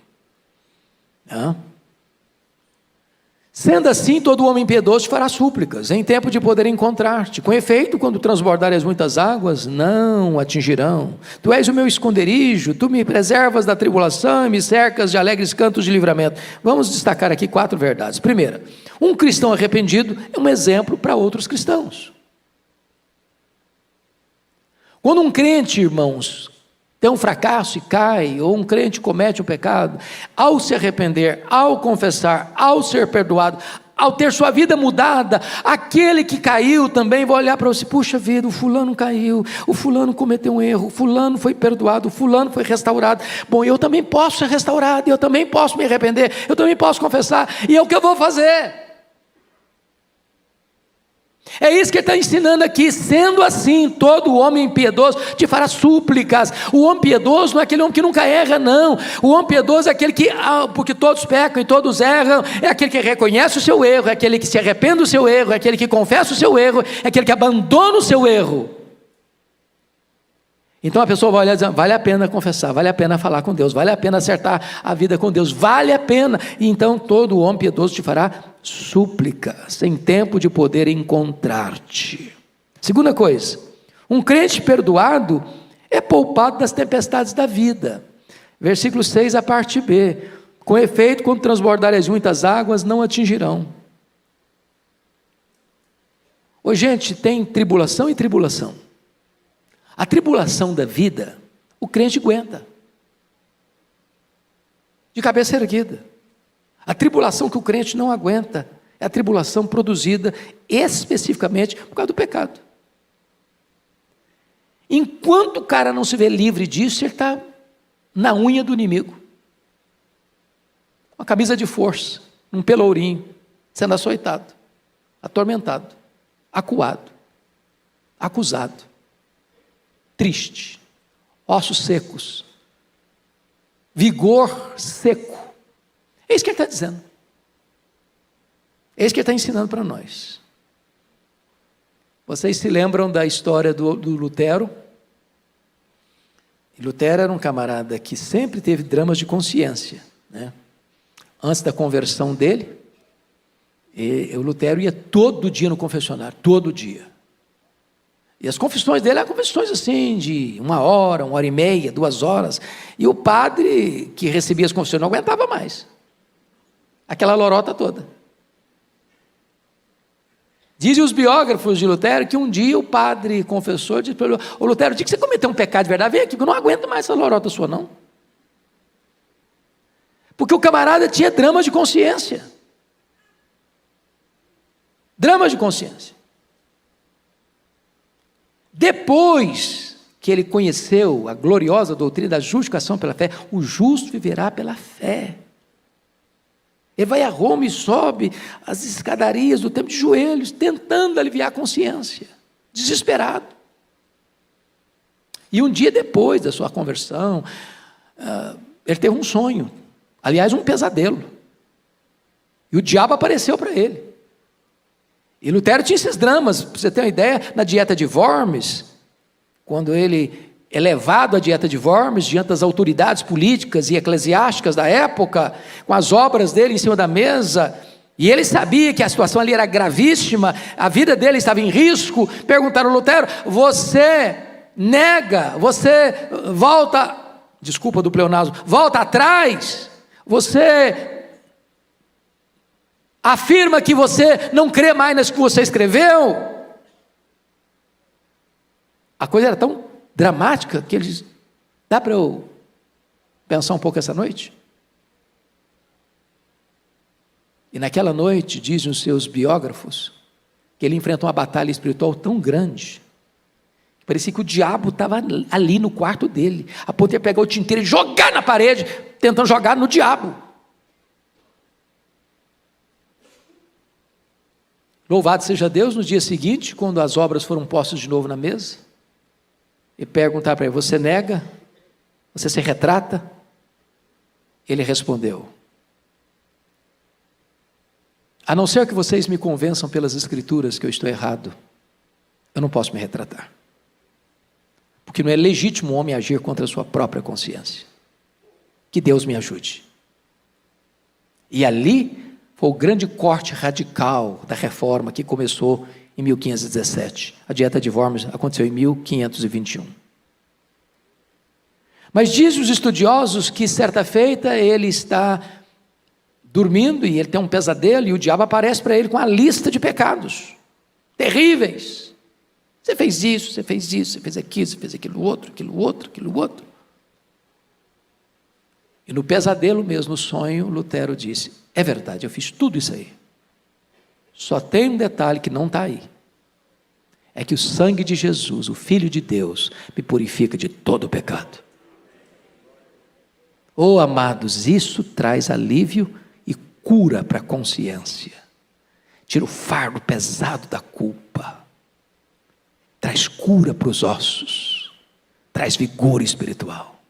Sendo assim, todo homem piedoso te fará súplicas, em tempo de poder encontrar-te. Com efeito, quando transbordarem as muitas águas, não atingirão. Tu és o meu esconderijo, tu me preservas da tribulação e me cercas de alegres cantos de livramento. Vamos destacar aqui 4 verdades. Primeira, um cristão arrependido é um exemplo para outros cristãos. Quando um crente, irmãos, tem um fracasso e cai, ou um crente comete um pecado, ao se arrepender, ao confessar, ao ser perdoado, ao ter sua vida mudada, aquele que caiu também vai olhar para você: puxa vida, o fulano caiu, o fulano cometeu um erro, o fulano foi perdoado, o fulano foi restaurado. Bom, eu também posso ser restaurado, eu também posso me arrepender, eu também posso confessar, e é o que eu vou fazer. É isso que ele está ensinando aqui. Sendo assim, todo homem piedoso te fará súplicas. O homem piedoso não é aquele homem que nunca erra, não. O homem piedoso é aquele que, porque todos pecam e todos erram, é aquele que reconhece o seu erro, é aquele que se arrepende do seu erro, é aquele que confessa o seu erro, é aquele que abandona o seu erro. Então a pessoa vai olhar e dizer: vale a pena confessar, vale a pena falar com Deus, vale a pena acertar a vida com Deus, vale a pena. E então todo homem piedoso te fará súplicas, em tempo de poder encontrar-te. Segunda coisa, um crente perdoado é poupado das tempestades da vida. Versículo 6, a parte B: com efeito, quando transbordarem as muitas águas, não atingirão. Ô gente, tem tribulação e tribulação. A tribulação da vida, o crente aguenta, de cabeça erguida. A tribulação que o crente não aguenta é a tribulação produzida especificamente por causa do pecado. Enquanto o cara não se vê livre disso, ele está na unha do inimigo, uma camisa de força, um pelourinho, sendo açoitado, atormentado, acuado, acusado, triste, ossos secos, vigor seco. É isso que ele está dizendo. É isso que ele está ensinando para nós. Vocês se lembram da história do Lutero? E Lutero era um camarada que sempre teve dramas de consciência, né? Antes da conversão dele, o Lutero ia todo dia no confessionário, todo dia. E as confissões dele eram confissões assim, de 1 hora, 1h30, 2 horas. E o padre que recebia as confissões não aguentava mais. Aquela lorota toda. Dizem os biógrafos de Lutero que um dia o padre confessor disse para ele: ô Lutero, o dia que você cometeu um pecado de verdade, vem aqui, que eu não aguento mais essa lorota sua, não. Porque o camarada tinha dramas de consciência. Dramas de consciência. Depois que ele conheceu a gloriosa doutrina da justificação pela fé, o justo viverá pela fé. Ele vai a Roma e sobe as escadarias do templo de joelhos, tentando aliviar a consciência, desesperado. E um dia depois da sua conversão, ele teve um sonho, aliás, um pesadelo. E o diabo apareceu para ele. E Lutero tinha esses dramas, para você ter uma ideia, na dieta de Worms, quando ele é levado à dieta de Worms diante das autoridades políticas e eclesiásticas da época, com as obras dele em cima da mesa, e ele sabia que a situação ali era gravíssima, a vida dele estava em risco. Perguntaram a Lutero: você nega, você volta, desculpa do pleonasmo, volta atrás, você afirma que você não crê mais nas que você escreveu? A coisa era tão dramática que ele diz: dá para eu pensar um pouco essa noite? E naquela noite, dizem os seus biógrafos, que ele enfrentou uma batalha espiritual tão grande, que parecia que o diabo estava ali no quarto dele, a ponto de pegar o tinteiro e jogar na parede, tentando jogar no diabo. Louvado seja Deus, no dia seguinte, quando as obras foram postas de novo na mesa, e perguntar para ele: você nega? Você se retrata? Ele respondeu: a não ser que vocês me convençam pelas escrituras que eu estou errado, eu não posso me retratar. Porque não é legítimo o homem agir contra a sua própria consciência. Que Deus me ajude. E ali foi o grande corte radical da reforma que começou em 1517. A dieta de Worms aconteceu em 1521. Mas dizem os estudiosos que certa feita ele está dormindo e ele tem um pesadelo e o diabo aparece para ele com a lista de pecados terríveis. Você fez isso, você fez isso, você fez aquilo, você fez aquilo outro, aquilo outro, aquilo outro. E no pesadelo mesmo, no sonho, Lutero disse: é verdade, eu fiz tudo isso aí. Só tem um detalhe que não está aí. É que o sangue de Jesus, o Filho de Deus, me purifica de todo o pecado. Oh, amados, isso traz alívio e cura para a consciência. Tira o fardo pesado da culpa. Traz cura para os ossos. Traz vigor espiritual.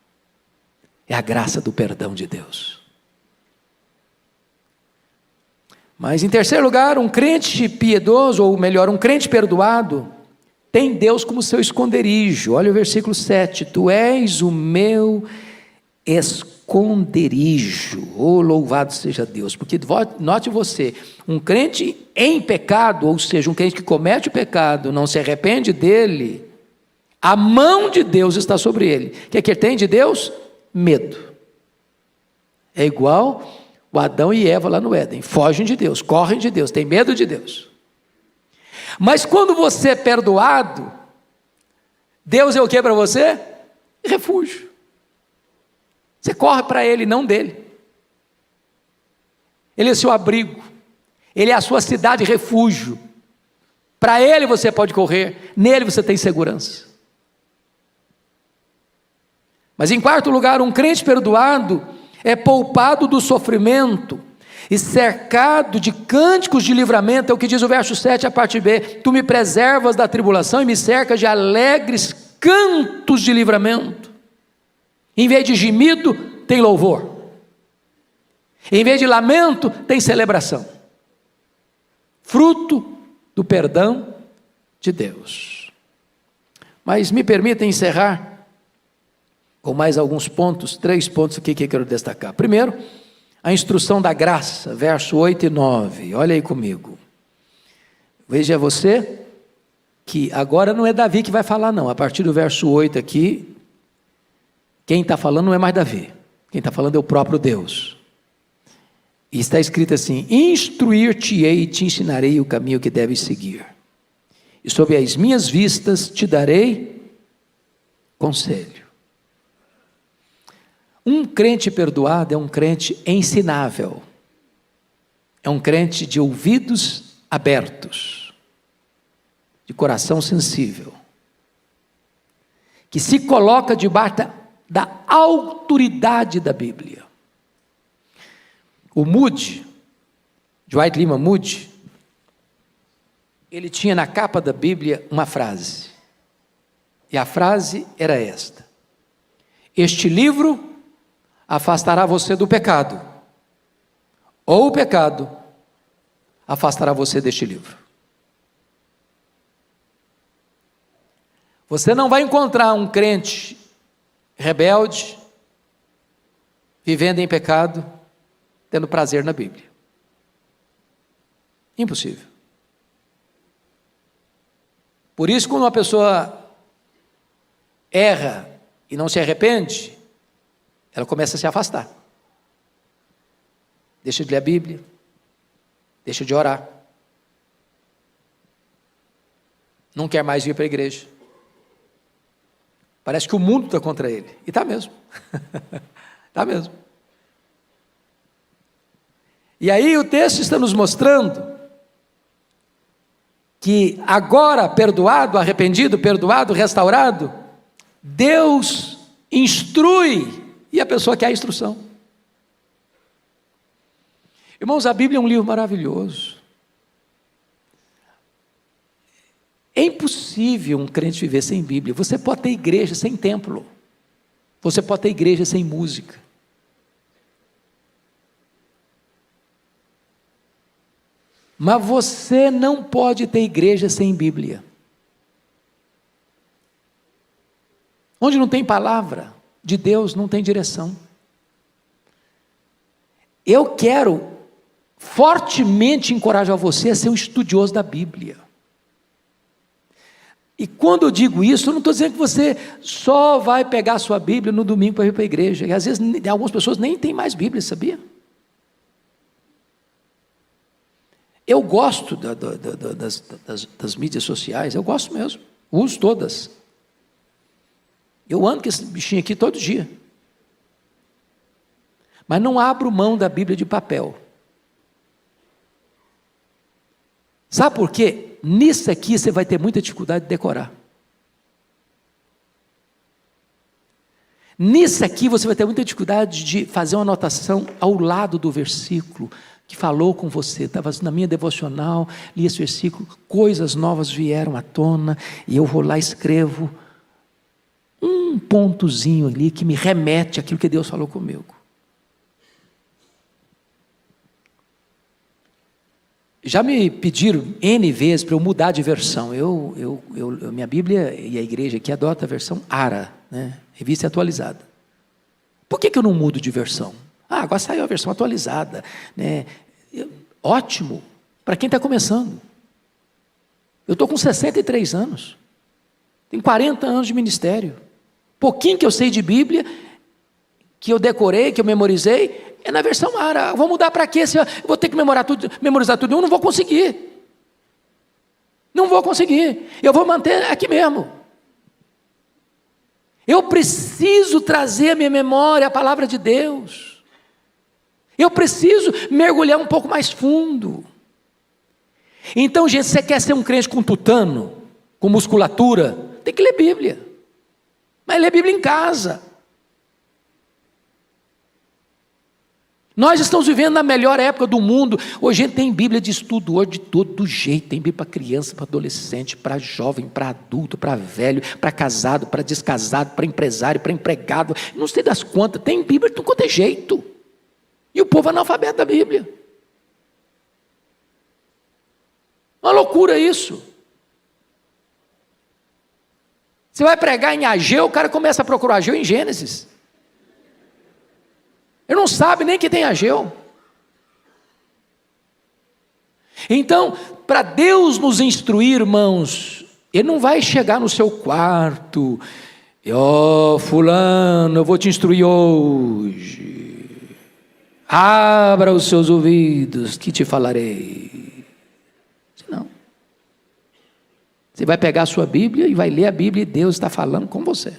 É a graça do perdão de Deus. Mas em terceiro lugar, um crente piedoso, ou melhor, um crente perdoado, tem Deus como seu esconderijo. Olha o versículo 7. Tu és o meu esconderijo. Oh, louvado seja Deus. Porque note você, um crente em pecado, ou seja, um crente que comete o pecado, não se arrepende dele, a mão de Deus está sobre ele. O que é que ele tem de Deus? Medo. É igual o Adão e Eva lá no Éden, fogem de Deus, correm de Deus, têm medo de Deus. Mas quando você é perdoado, Deus é o que para você? Refúgio. Você corre para Ele, não dele. Ele é seu abrigo, Ele é a sua cidade refúgio. Para Ele você pode correr, nele você tem segurança. Mas em quarto lugar, um crente perdoado é poupado do sofrimento e cercado de cânticos de livramento. É o que diz o verso 7, a parte B: tu me preservas da tribulação e me cercas de alegres cantos de livramento. Em vez de gemido, tem louvor. Em vez de lamento, tem celebração. Fruto do perdão de Deus. Mas me permita encerrar com mais alguns pontos, 3 pontos aqui que eu quero destacar. Primeiro, a instrução da graça, verso 8 e 9. Olha aí comigo. Veja você que agora não é Davi que vai falar não. A partir do verso 8 aqui, quem está falando não é mais Davi. Quem está falando é o próprio Deus. E está escrito assim: instruir-te-ei e te ensinarei o caminho que deves seguir. E sob as minhas vistas te darei conselho. Um crente perdoado é um crente ensinável, é um crente de ouvidos abertos, de coração sensível, que se coloca debaixo da autoridade da Bíblia. O Moody, Dwight Lyman Moody, ele tinha na capa da Bíblia uma frase, e a frase era esta: este livro afastará você do pecado, ou o pecado afastará você deste livro. Você não vai encontrar um crente rebelde, vivendo em pecado, tendo prazer na Bíblia. Impossível. Por isso, quando uma pessoa erra e não se arrepende, ela começa a se afastar. Deixa de ler a Bíblia, deixa de orar, não quer mais vir para a igreja. Parece que o mundo está contra ele. E está mesmo. Está mesmo. E aí o texto está nos mostrando que agora perdoado, arrependido, perdoado, restaurado, Deus instrui e a pessoa quer a instrução. Irmãos, a Bíblia é um livro maravilhoso. É impossível um crente viver sem Bíblia. Você pode ter igreja sem templo. Você pode ter igreja sem música. Mas você não pode ter igreja sem Bíblia. Onde não tem palavra de Deus, não tem direção. Eu quero fortemente encorajar você a ser um estudioso da Bíblia. E quando eu digo isso, eu não estou dizendo que você só vai pegar a sua Bíblia no domingo para ir para a igreja. E às vezes algumas pessoas nem têm mais Bíblia, sabia? Eu gosto das mídias sociais, eu gosto mesmo, uso todas. Eu ando com esse bichinho aqui todo dia. Mas não abro mão da Bíblia de papel. Sabe por quê? Nisso aqui você vai ter muita dificuldade de decorar. Nisso aqui você vai ter muita dificuldade de fazer uma anotação ao lado do versículo que falou com você. Estava na minha devocional, li esse versículo, coisas novas vieram à tona, e eu vou lá e escrevo um pontozinho ali que me remete àquilo que Deus falou comigo. Já me pediram N vezes para eu mudar de versão. Minha Bíblia e a igreja aqui adota a versão ARA, né? Revista atualizada. Por que eu não mudo de versão? Agora saiu a versão atualizada, né? Ótimo, para quem está começando. Eu estou com 63 anos, tenho 40 anos de ministério. Pouquinho que eu sei de Bíblia, que eu decorei, que eu memorizei, é na versão ARA. Vou mudar para quê? Eu vou ter que memorizar tudo, eu não vou conseguir. Não vou conseguir. Eu vou manter aqui mesmo. Eu preciso trazer à minha memória a palavra de Deus. Eu preciso mergulhar um pouco mais fundo. Então, gente, você quer ser um crente com tutano, com musculatura, tem que ler Bíblia. Mas ler Bíblia em casa. Nós estamos vivendo na melhor época do mundo. Hoje a gente tem Bíblia de estudo, hoje de todo jeito. Tem Bíblia para criança, para adolescente, para jovem, para adulto, para velho, para casado, para descasado, para empresário, para empregado. Não sei das quantas. Tem Bíblia de todo jeito. E o povo é analfabeto da Bíblia. Uma loucura isso. Você vai pregar em Ageu, o cara começa a procurar Ageu em Gênesis. Ele não sabe nem que tem Ageu. Então, para Deus nos instruir, irmãos, Ele não vai chegar no seu quarto e, fulano, eu vou te instruir hoje. Abra os seus ouvidos que te falarei. Não. Você vai pegar a sua Bíblia e vai ler a Bíblia e Deus está falando com você.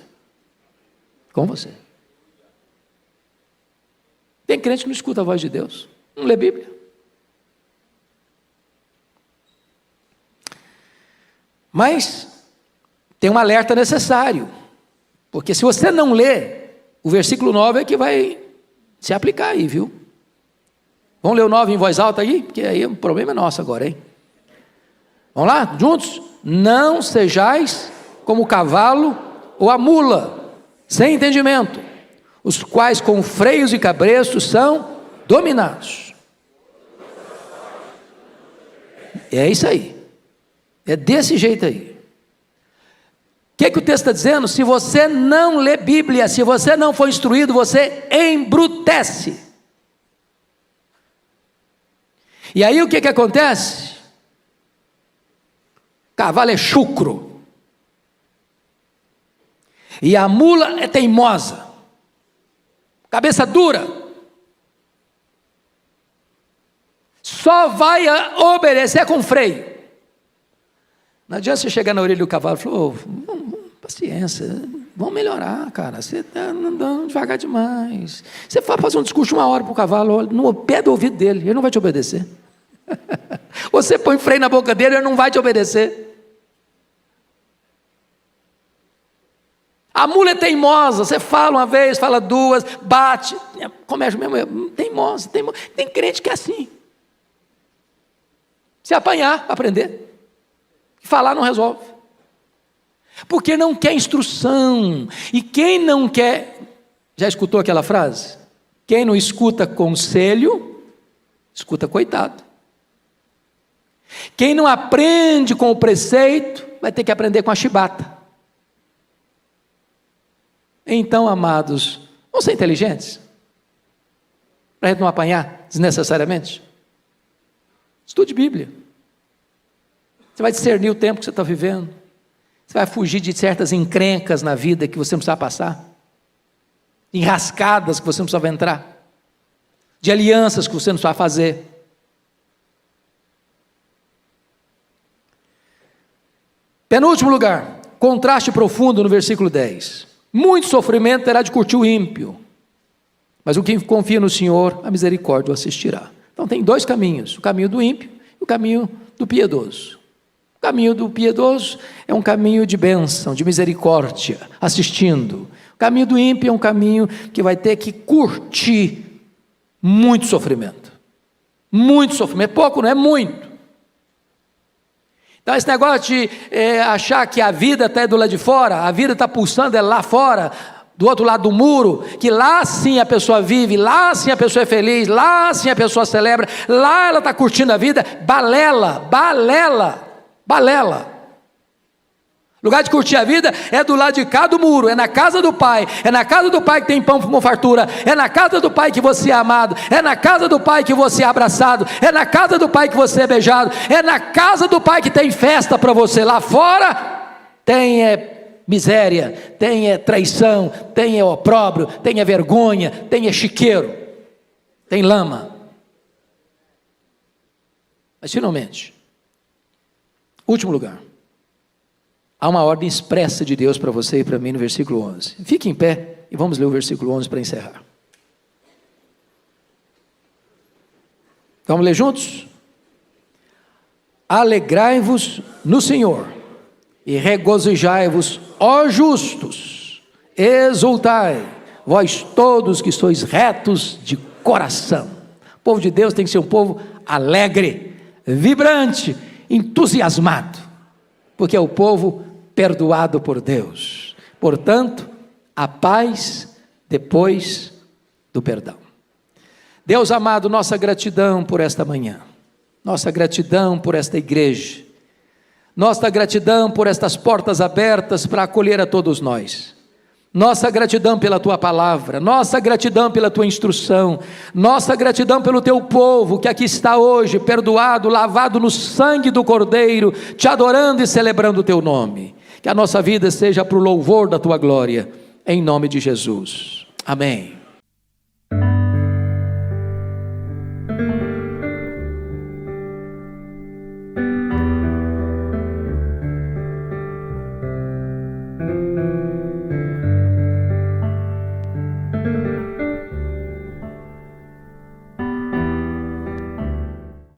Com você. Tem crente que não escuta a voz de Deus, não lê Bíblia. Mas tem um alerta necessário, porque se você não lê, o versículo 9 é que vai se aplicar aí, viu? Vamos ler o 9 em voz alta aí? Porque aí o problema é nosso agora, hein? Vamos lá, juntos? Não sejais como o cavalo ou a mula, sem entendimento, os quais com freios e cabrestos são dominados. É isso aí. É desse jeito aí. que o texto está dizendo? Se você não lê Bíblia, se você não for instruído, você embrutece. E aí o que acontece? Cavalo é chucro, e a mula é teimosa, cabeça dura, só vai obedecer com freio. Não adianta você chegar na orelha do cavalo e falar: paciência, vamos melhorar, cara, você está andando devagar demais. Você vai fazer um discurso de 1 hora para o cavalo, no pé do ouvido dele, ele não vai te obedecer. Você põe freio na boca dele, ele não vai te obedecer. A mula é teimosa, você fala uma vez, fala duas, bate, começa mesmo, teimosa. Tem crente que é assim. Se apanhar, aprender. Falar não resolve. Porque não quer instrução. E quem não quer, já escutou aquela frase? Quem não escuta conselho, escuta coitado. Quem não aprende com o preceito, vai ter que aprender com a chibata. Então, amados, vamos ser inteligentes, para a gente não apanhar desnecessariamente. Estude Bíblia. Você vai discernir o tempo que você está vivendo. Você vai fugir de certas encrencas na vida que você não precisa passar, enrascadas que você não precisava entrar, de alianças que você não precisava fazer. Penúltimo lugar, contraste profundo no versículo 10. Muito sofrimento terá de curtir o ímpio, mas o que confia no Senhor, a misericórdia o assistirá. Então tem 2 caminhos, o caminho do ímpio e o caminho do piedoso. O caminho do piedoso é um caminho de bênção, de misericórdia, assistindo. O caminho do ímpio é um caminho que vai ter que curtir muito sofrimento. Muito sofrimento, pouco não é muito. Então esse negócio de achar que a vida está do lado de fora, a vida está pulsando lá fora, do outro lado do muro, que lá sim a pessoa vive, lá sim a pessoa é feliz, lá sim a pessoa celebra, lá ela está curtindo a vida, balela. Lugar de curtir a vida é do lado de cá do muro, é na casa do Pai, é na casa do Pai que tem pão com fartura, é na casa do Pai que você é amado, é na casa do Pai que você é abraçado, é na casa do Pai que você é beijado, é na casa do Pai que tem festa para você. Lá fora tem miséria, tem traição, tem opróbrio, tem vergonha, tem chiqueiro, tem lama. Mas finalmente, último lugar, há uma ordem expressa de Deus para você e para mim no versículo 11. Fique em pé e vamos ler o versículo 11 para encerrar. Vamos ler juntos? Alegrai-vos no Senhor e regozijai-vos, ó justos, exultai, vós todos que sois retos de coração. O povo de Deus tem que ser um povo alegre, vibrante, entusiasmado, porque é o povo perdoado por Deus. Portanto, a paz depois do perdão. Deus amado, nossa gratidão por esta manhã, nossa gratidão por esta igreja, nossa gratidão por estas portas abertas para acolher a todos nós, nossa gratidão pela Tua palavra, nossa gratidão pela Tua instrução, nossa gratidão pelo Teu povo que aqui está hoje, perdoado, lavado no sangue do Cordeiro, Te adorando e celebrando o Teu nome. Que a nossa vida seja para o louvor da Tua glória, em nome de Jesus. Amém.